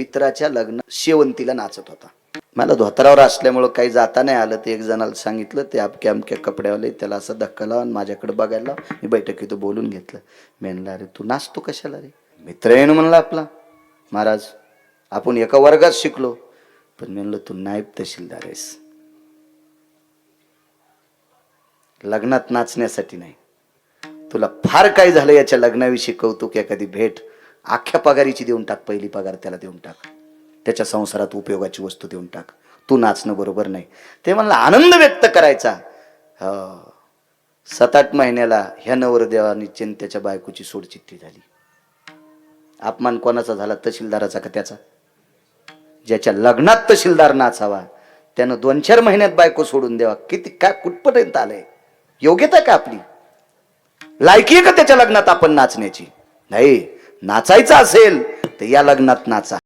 मित्राच्या लग्न शेवंतीला नाचत होता. मला धोतरावर असल्यामुळं काही जाता नाही आलं. ते एक जणाला सांगितलं, ते अमक्या अमक्या कपड्यावाले, त्याला असं धक्का लावून माझ्याकडे बघायला. मी बैठकीत बोलून घेतलं. मी म्हणलं, अरे तू नाचतो कशाला रे? मित्र आहे ना म्हणलं आपला. महाराज आपण एका वर्गात शिकलो. पण म्हणलं तू नायब तहसीलदार आहेस, लग्नात नाचण्यासाठी नाही. तुला फार काय झालं याच्या लग्नाविषयी कौतुक, एखादी भेट अख्ख्या पगारीची देऊन टाक, पहिली पगार त्याला देऊन टाक, त्याच्या संसारात उपयोगाची वस्तू देऊन टाक. तू नाचणं बरोबर नाही. ते म्हणलं आनंद व्यक्त करायचा. 7-8 महिन्याला ह्या नवरदेवानी त्याच्या बायकोची सोडचिठ्ठी झाली. अपमान कोणाचा झाला? तहसीलदाराचा का त्याचा? ज्याच्या लग्नात तहसीलदार नाचावा त्यानं 2-4 महिन्यात बायको सोडून द्यावा. किती काय कुठपर्यंत आलंय? योग्यता का आपली? लायकी आहे का त्याच्या लग्नात आपण नाचण्याची? नाही. नाचायचं असेल तर या लग्नात नाचा.